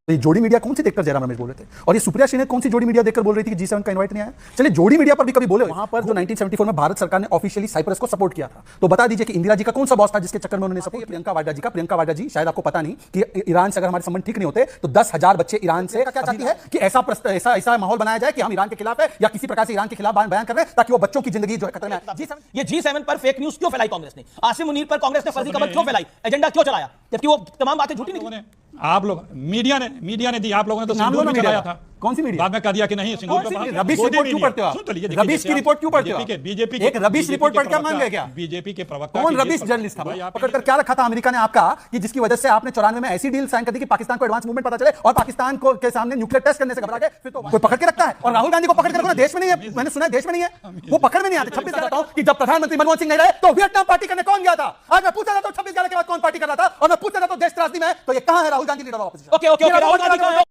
तो ये जोड़ी मीडिया कौन सी देखकर जयराम रमेश बोल रहे थे, और ये सुप्रिया सिंह कौन सी जोड़ी मीडिया देखकर बोल रही थी कि G7 का इनवाइट नहीं आया। चलिए जोड़ी मीडिया पर भी कभी बोले, वहां पर जो 1974 में भारत सरकार ने ऑफिशियली साइप्रस को सपोर्ट किया था, तो बता दीजिए कि इंदिरा जी का कौन सा बॉस था जिसके चक्कर में उन्होंने सपोर्ट। प्रियंका वाड्रा जी शायद आपको पता नहीं कि ईरान से अगर हमारे संबंध ठीक नहीं होते तो 10,000 बच्चे ईरान से क्या चाहती है कि ऐसा माहौल बनाया जाए कि हम ईरान के खिलाफ है या किसी प्रकार से ईरान के खिलाफ बयान कर रहे हैं ताकि वो बच्चों की जिंदगी जो है खतरे में आए। ये G7 पर फेक न्यूज क्यों फैलाई कांग्रेस ने? आसिम मुनीर पर कांग्रेस ने फर्जी खबर क्यों फैलाई? एजेंडा क्यों चलाया जबकि वो तमाम बातें झूठी निकली? आप लोग मीडिया ने दी, आप लोगों ने तो सिंदूर में चलाया था। कौन सी मीडिया? बाद में कह दिया कि नहीं सिंदूर पे रबिश रिपोर्ट क्यों पढ़ते हो आप? रबिश की रिपोर्ट क्यों पढ़ते हो? बीजेपी एक रबिश रिपोर्ट पढ़ के मान गए क्या? बीजेपी के प्रवक्ता कौन रबिश जर्नलिस्ट था? पकड़कर क्या रखा था अमेरिका ने आपका कि जिसकी वजह से आपने 94 में ऐसी डील साइन कर दी कि पाकिस्तान को एडवांस मूवमेंट पता चले और पाकिस्तान को के सामने न्यूक्लियर टेस्ट करने से घबरा गए, फिर तो कोई पकड़ के रखता है। और राहुल गांधी को पकड़ के रखना देश में नहीं है, मैंने सुना है देश में नहीं है, वो पकड़ में नहीं आते। 26 बताता हूं कि जब प्रधानमंत्री मनमोहन सिंह नहीं रहे तो वियतनाम पार्टी करने कौन गया था? आज मैं पूछा जाता हूं 26 के बाद कौन पार्टी कर रहा था, और मैं पूछा जाता हूं देश त्रासदी में तो ये कहां है Rahul Gandhi leader of opposition? Okay Rahul Gandhi.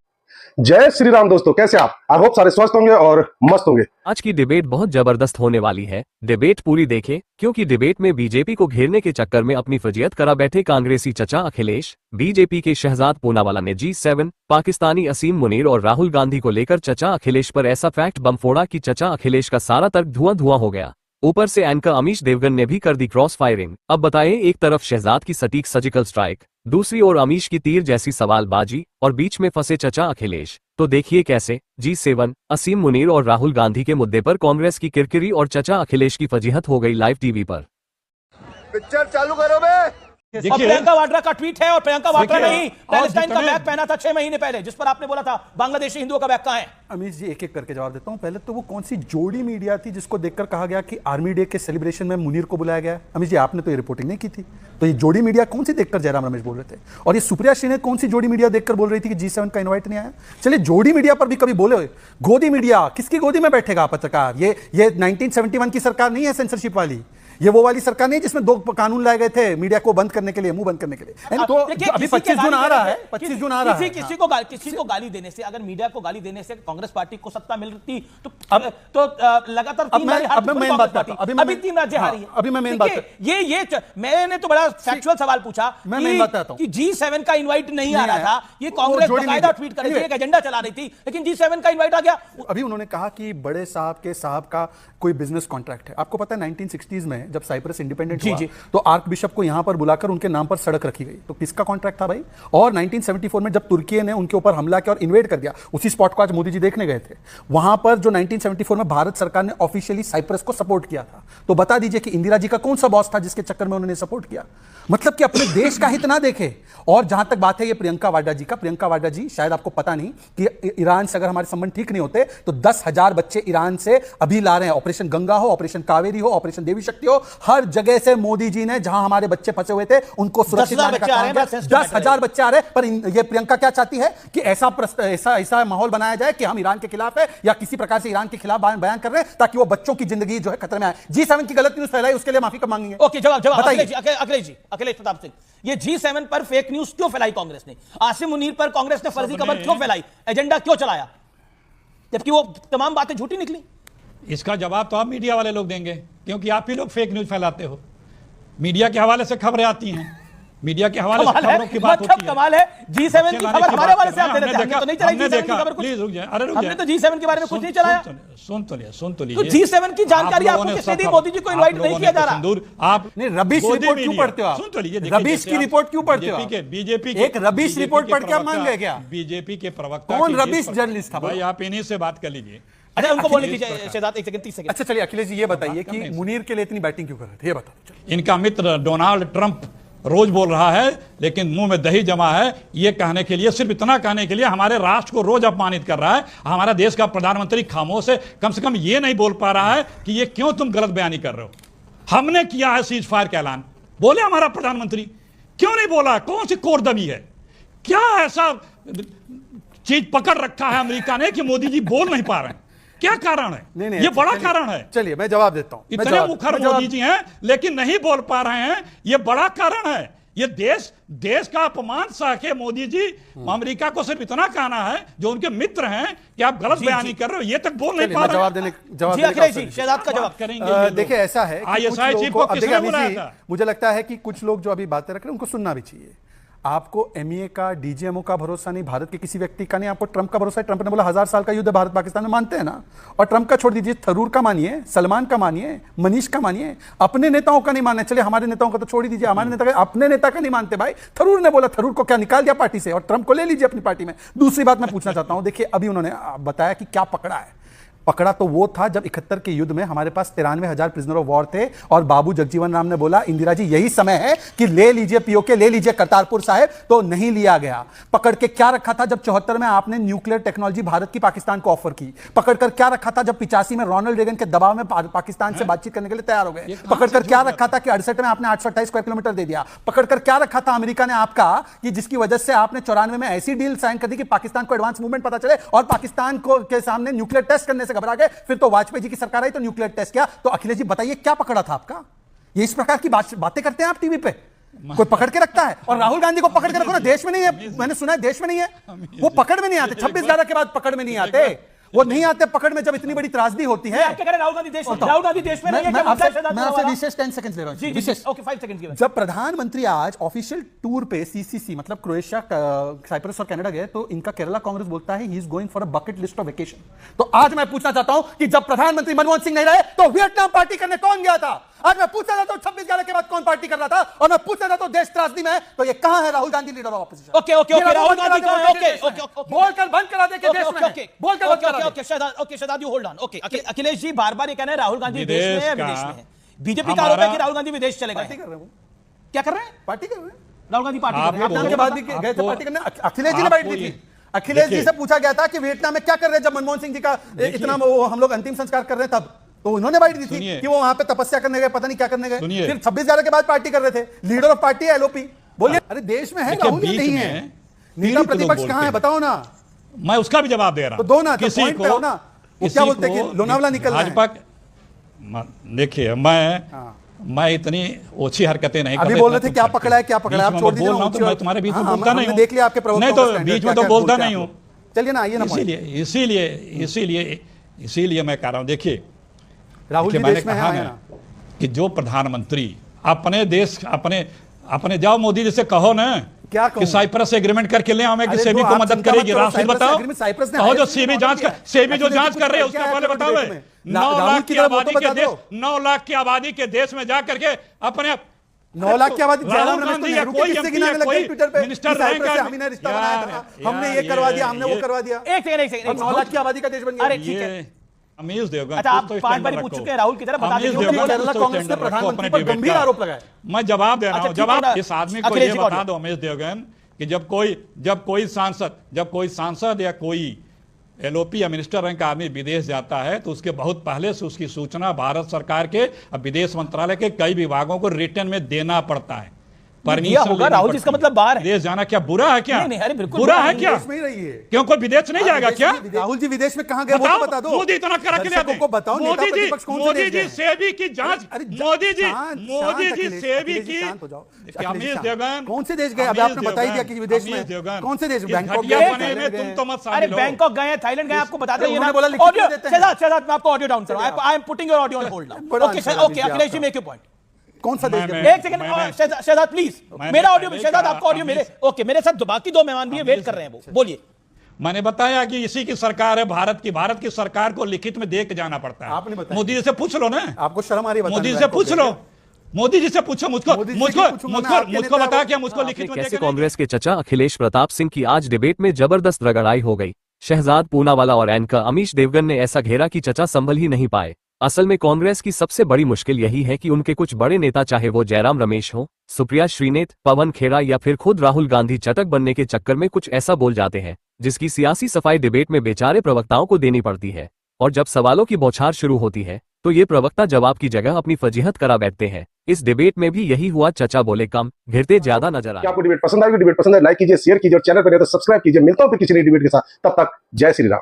जय श्री राम दोस्तों, कैसे आप? आई होप सारे स्वस्थ होंगे और मस्त होंगे। आज की डिबेट बहुत जबरदस्त होने वाली है। डिबेट पूरी देखें क्योंकि डिबेट में बीजेपी को घेरने के चक्कर में अपनी फजीयत करा बैठे कांग्रेसी चचा अखिलेश, बीजेपी के शहजाद पूनावाला ने G7, पाकिस्तानी असीम मुनीर और राहुल गांधी को लेकर चचा अखिलेश पर ऐसा फैक्ट बम फोड़ा कि चचा अखिलेश का सारा तर्क धुआं हो गया। ऊपर से एंकर अमीश देवगन ने भी कर दी क्रॉस फायरिंग। अब बताएं, एक तरफ शहजाद की सटीक सर्जिकल स्ट्राइक, दूसरी ओर अमीश की तीर जैसी सवालबाजी और बीच में फंसे चचा अखिलेश। तो देखिए कैसे G7, असीम मुनीर और राहुल गांधी के मुद्दे पर कांग्रेस की किरकिरी और चचा अखिलेश की फजीहत हो गई लाइव टीवी पर। पिक्चर चालू करो बे। प्रियंका वाड्रा का ट्वीट है और प्रियंका वाड्रा नहीं पैलेस्टाइन का बैग पहना था 6 महीने पहले, जिस पर आपने बोला था बांग्लादेशी हिंदुओं का बैग कहां है? अमीश जी एक एक करके जवाब देता हूं। पहले तो वो कौन सी जोड़ी मीडिया थी जिसको देखकर कहा गया कि आर्मी डे के सेलिब्रेशन में मुनीर को बुलाया गया? अमीश जी आपने तो ये रिपोर्टिंग नहीं की थी, तो ये जोड़ी मीडिया कौन सी देखकर जयराम रमेश बोल रहे थे, और ये सुप्रिया सिंह कौन सी जोड़ी मीडिया देखकर बोल रही थी कि G7 का इनवाइट नहीं आया। चलिए जोड़ी मीडिया पर भी कभी बोले, गोदी मीडिया किसकी गोदी में बैठेगा पत्रकार? ये 1971 की सरकार नहीं है सेंसरशिप वाली, ये वो वाली सरकार नहीं जिसमें 2 कानून लाए गए थे मीडिया को बंद करने के लिए, मुंह बंद करने के लिए। तो अभी 25 जून आ रहा है, 25 जून आ रहा है। किसी को गाली देने से, अगर मीडिया को गाली देने से कांग्रेस पार्टी को सत्ता मिलती तो लगातार 3 राज्य हारी है। अभी मैं मेन बात, ये मैंने तो बड़ा फैक्चुअल सवाल पूछा कि G7 का इनवाइट नहीं आ रहा था, ये कांग्रेस बाकायदा ट्वीट कर रही थी, एक एजेंडा चला रही थी, लेकिन G7 का इनवाइट आ गया। अभी उन्होंने कहा कि बड़े साहब का कोई बिजनेस कॉन्ट्रैक्ट है। आपको पता है 1960s में जब साइप्रस इंडिपेंडेंट हुआ तो आर्क बिशप को यहां पर बुलाकर उनके नाम पर सड़क रखी गई, तो किसका कॉन्ट्रैक्ट था भाई? और 1974 में जब तुर्की ने उनके ऊपर हमला किया और इन्वेड कर दिया, उसी स्पॉट को आज मोदी जी देखने गए थे, वहां पर जो 1974 में भारत सरकार ने ऑफिशियली साइप्रस को सपोर्ट किया था, तो बता दीजिए कि इंदिरा जी का कौन सा बॉस था जिसके चक्कर में उन्होंने सपोर्ट किया? मतलब कि अपने देश का हित ना देखे। और जहां तक बात है ये प्रियंका वाड्रा जी शायद आपको पता नहीं कि ईरान से अगर हमारे संबंध ठीक नहीं होते तो 10,000 बच्चे ईरान से अभी ला रहे हैं। ऑपरेशन गंगा हो, ऑपरेशन कावेरी हो, ऑपरेशन देवी शक्ति हो, हर जगह से मोदी जी ने जहां हमारे बच्चे फंसे हुए थे उनको सुरक्षित लाने का काम किया। 10,000 बच्चे आ रहे हैं, पर ये प्रियंका क्या चाहती है कि ऐसा माहौल बनाया जाए कि हम ईरान के खिलाफ है या किसी प्रकार से ईरान के खिलाफ बयान कर रहे हैं ताकि वो बच्चों की जिंदगी जो है खतरे में आए। G7 की गलत न्यूज फैलाई, उसके लिए माफी मांगेंगे। ओके, जवाब अखिलेश प्रताप सिंह, ये G7 पर फेक न्यूज क्यों फैलाई कांग्रेस ने? आसिम मुनीर पर कांग्रेस ने फर्जी खबर क्यों फैलाई? एजेंडा क्यों चलाया जबकि वो तमाम बातें झूठी निकली? इसका जवाब तो आप मीडिया वाले लोग देंगे, क्योंकि आप ही लोग फेक न्यूज फैलाते हो। मीडिया के हवाले से खबरें आती हैं, मीडिया के हवाले से खबरों की बात होती है। कमाल है, G7 की खबर हमारे हवाले से आप दे देते हैं, हमने तो नहीं चलाई G7 की खबर कुछ। प्लीज रुक जाए, अरे रुक जाए, हमने तो G7 के बारे में कुछ नहीं चलाया। सुन तो लीजिए। तो G7 की जानकारी आपको किसने दी? मोदी जी को इनवाइट नहीं किया जा रहा। आप नहीं, रबिश रिपोर्ट क्यों पढ़ते हो आप? सुन तो लीजिए, रबिश की रिपोर्ट क्यों पढ़ते हो? बीजेपी एक रबिश रिपोर्ट पढ़ के आप मान गए क्या? बीजेपी के प्रवक्ता कौन रबिश जर्नलिस्ट था भाई? आप इन्हीं से बात कर लीजिए। अच्छा, उनको बोलने दीजिए शहजाद, 1 सेकंड 30 सेकंड। अच्छा चलिए अखिलेश जी ये बताइए कि मुनीर के लिए इतनी बैटिंग क्यों कर रहे थे, ये बताओ। इनका मित्र डोनाल्ड ट्रंप रोज बोल रहा है, लेकिन मुंह में दही जमा है, ये कहने के लिए, सिर्फ इतना कहने के लिए हमारे राष्ट्र को रोज अपमानित कर रहा है। हमारा देश का प्रधानमंत्री खामोश है, कम से कम ये नहीं बोल पा रहा है कि ये क्यों तुम गलत बयानी कर रहे हो। हमने किया है सीज फायर का ऐलान, बोले हमारा प्रधानमंत्री, क्यों नहीं बोला? कौन सी कोरदमी है? क्या ऐसा चीज पकड़ रखा है अमेरिका ने कि मोदी जी बोल नहीं पा रहे हैं? क्या कारण है? नहीं, ये बड़ा कारण है। चलिए मैं जवाब देता हूं। इतने मुखर मोदी जी हैं लेकिन नहीं बोल पा रहे हैं, ये बड़ा कारण है। ये देश का अपमान सह के मोदी जी अमेरिका को सिर्फ इतना कहना है, जो उनके मित्र हैं, कि आप गलत बयानी कर रहे हो, ये तक बोल नहीं पा रहे। जवाब देने शहजाद का जवाब करेंगे। देखिए ऐसा है, ISI चीफ को किसने बुलाया था? मुझे लगता है कि कुछ लोग जो अभी बातें रख रहे हैं उनको सुनना भी चाहिए। आपको एमईए का, डीजीएमओ का भरोसा नहीं, भारत के किसी व्यक्ति का नहीं, आपको ट्रंप का भरोसा है। ट्रंप ने बोला 1000 साल का युद्ध है भारत पाकिस्तान में, मानते हैं ना। और ट्रंप का छोड़ दीजिए, थरूर का मानिए, सलमान का मानिए, मनीष का मानिए, अपने नेताओं का नहीं मानना। चलिए हमारे नेताओं का तो छोड़ ही दीजिए, हमारे नेता का, अपने नेता का नहीं मानते भाई। थरूर ने बोला, थरूर को क्या निकाल दिया पार्टी से, और ट्रंप को ले लीजिए अपनी पार्टी में। दूसरी बात मैं पूछना चाहता हूं, देखिए अभी उन्होंने बताया कि क्या पकड़ा है। पकड़ा तो वो था जब 71 के युद्ध में हमारे पास 93,000 प्रिजनर ऑफ वॉर थे और बाबू जगजीवन राम ने बोला, इंदिरा जी यही समय है कि ले लीजिए पीओके, ले लीजिए करतारपुर साहिब, तो नहीं लिया गया। पकड़ के क्या रखा था जब 74 में आपने न्यूक्लियर टेक्नोलॉजी भारत की पाकिस्तान को ऑफर की? पकड़ कर क्या रखा था जब 85 में रोनाल्ड रेगन के दबाव में पाकिस्तान से बातचीत करने के लिए तैयार हो गए? पकड़ कर क्या रखा था कि 68 में आपने 828 स्क्वायर किलोमीटर दे दिया? पकड़ कर क्या रखा था अमेरिका ने आपका कि जिसकी वजह से आपने 94 में ऐसी डील साइन कर दी कि पाकिस्तान को एडवांस मूवमेंट पता चले और पाकिस्तान को के सामने न्यूक्लियर टेस्ट करने से घबरा गए। फिर तो वाजपेयी जी की सरकार आई तो न्यूक्लियर टेस्ट किया। तो अखिलेश जी बताइए क्या पकड़ा था आपका? ये इस प्रकार की बातें करते हैं आप टीवी पे, कोई पकड़ के रखता है? और राहुल गांधी को पकड़ के रखो ना, देश में नहीं है, मैंने सुना है देश में नहीं है, वो पकड़ में नहीं आते। 26/11 के बाद पकड़ में नहीं आते, वो नहीं आते पकड़ में जब इतनी बड़ी त्रासदी होती है। राहुल गांधी देश में नहीं है। मैं आपसे विशेष 10 सेकंड ले रहा हूं, विशेष। ओके 5 सेकंड की बात। जब प्रधानमंत्री आज ऑफिशियल टूर पे सीसीसी मतलब क्रोएशिया, साइप्रस और कनाडा गए तो इनका केरला कांग्रेस बोलता है he is going for a bucket list of vacation. तो आज मैं पूछना चाहता हूं कि जब प्रधानमंत्री मनमोहन सिंह नहीं रहे तो वियतनाम पार्टी करने कौन गया था? आज मैं पूछना चाहता हूं 26/11 के बाद कौन पार्टी कर रहा था, और मैं पूछना चाहता हूं देश त्रासदी में तो ये कहां है Rahul Gandhi leader of opposition? Okay Rahul Gandhi का बोलकर बंद करा दे के देश में बोलकर बंद करा दे। Okay Shahzad you hold on. Okay Akhilesh ji बार-बार ये कहना है राहुल गांधी देश में है विदेश में है। बीजेपी का आरोप है कि राहुल गांधी विदेश चले गए। क्या कर रहे हैं? पार्टी कर रहे हैं। राहुल गांधी पार्टी कर रहे हैं। वियतनाम के बाद भी गए थे पार्टी करने। अखिलेश जी ने बाइट दी थी। अखिलेश जी से पूछा गया था कि वियतनाम में क्या कर रहे हैं जब मनमोहन सिंह जी का इतना हम लोग अंतिम संस्कार कर रहे हैं, तब तो उन्होंने बाइट दी थी कि वो वहां पे तपस्या करने गए, पता नहीं क्या करने गए। फिर 26/11 के बाद पार्टी कर रहे थे। लीडर ऑफ पार्टी है एलओपी। बोलिए अरे देश में है राहुल नहीं है, नेता प्रतिपक्ष कहां है बताओ ना। मैं उसका भी जवाब दे रहा हूं। तो दो ना, किसी पॉइंट पे हो ना। वो क्या बोलते हैं कि लोनावला निकल रहा है। भाजपा देखिए मैं इतनी ओछी हरकतें नहीं अभी बोल रहे थे क्या पकड़ा है क्या पकड़ा है, आप छोड़ दीजिए ना। मैं तुम्हारे बीच में बोलता नहीं हूं। देख लिया आपके प्रवक्ता नहीं तो बीच में तो बोलता नहीं हूं। चलिए ना, आइए ना। इसीलिए मैं कह रहा हूं, देखिए राहुल जी मैंने देश में कहा है ना कि जो प्रधानमंत्री अपने देश अपने जाओ मोदी जी से कहो ना क्या कि साइप्रस से एग्रीमेंट करके ले हमें कि सेबी को मदद करेगी। राशि बताओ, कहो जो सेबी जो जांच कर रहे हैं उसका पहले बताओ। 9 लाख की आबादी के देश, 9 लाख की आबादी के देश में जा करके अपने 9 लाख की आबादी राहुल गांधी या कोई मिनिस्टर हमने ये करवा दिया, हमने वो करवा दिया। एक सेकंड 9 लाख की आबादी का देश बन गया। अरे ठीक है अमीश देवगन, अच्छा आप 5 बार पूछ चुके हैं राहुल की तरह, बता दीजिए केरला कांग्रेस ने प्रधानमंत्री पर गंभीर आरोप लगाए। मैं जवाब दे रहा हूं। जवाब इस आदमी को ये बता दो अमीश देवगन कि जब कोई सांसद या कोई एलओपी या मिनिस्टर रैंक का आदमी विदेश जाता है तो उसके बहुत पहले से उसकी सूचना भारत सरकार के विदेश मंत्रालय के कई विभागों को रिटर्न में देना पड़ता है। परमिशन होगा राहुल जी, इसका मतलब बाहर है। विदेश जाना क्या बुरा है? क्या नहीं, अरे बिल्कुल बुरा है क्या? क्यों कोई विदेश नहीं जाएगा क्या? राहुल जी विदेश में कहां गए वो तो बता दो। मोदी इतना करा के लाते हैं। बताओ मोदी जी सेबी की जांच, मोदी जी सेबी की। अमीश देवगन कौन से देश गए? अभी आपने बता ही दिया कि विदेश में कौन से देश? बैंकॉक गए। तुम तो मत शामिल हो। बैंकॉक गए, थाईलैंड गए, आपको बता दें। शहजाद मैं आपको ऑडियो डाउन कर रहा हूं। I am putting your audio on hold. Okay Akhilesh ji make your point. कौन सा देश? एक सेकंड शहजाद प्लीज, मेरा ऑडियो, शहजाद आपका ऑडियो मेरे ओके, मेरे साथ बाकी 2 मेहमान भी वेट कर रहे हैं, वो बोलिए। मैंने बताया कि इसी की सरकार है भारत की सरकार को लिखित में दे के जाना पड़ता है। आपने बताया। मोदी जी से पूछ लो ना, आपको शर्म आ रही है? मोदी जी से पूछ लो, मोदी जी से पूछो। मुझको बता क्या मुझको लिखित में कैसे कांग्रेस के चचा अखिलेश प्रताप सिंह की आज डिबेट में जबरदस्त रगड़ाई हो गई। शहजाद पूनावाला और एंकर अमीश देवगन ने ऐसा घेरा कि चचा संभल ही नहीं पाए। असल में कांग्रेस की सबसे बड़ी मुश्किल यही है कि उनके कुछ बड़े नेता, चाहे वो जयराम रमेश हो, सुप्रिया श्रीनेत, पवन खेड़ा या फिर खुद राहुल गांधी, चटक बनने के चक्कर में कुछ ऐसा बोल जाते हैं जिसकी सियासी सफाई डिबेट में बेचारे प्रवक्ताओं को देनी पड़ती है। और जब सवालों की बौछार शुरू होती है तो ये प्रवक्ता जवाब की जगह अपनी फजीहत करा बैठते हैं। इस डिबेट में भी यही हुआ, चचा बोले कम, घिरते ज्यादा नजर आए। आपको डिबेट पसंद आएगी? डिबेट पसंद है लाइक कीजिए, शेयर कीजिए और चैनल पर नहीं तो सब्सक्राइब कीजिए। मिलता हूं फिर किसी नई डिबेट के साथ, तब तक जय श्री राम।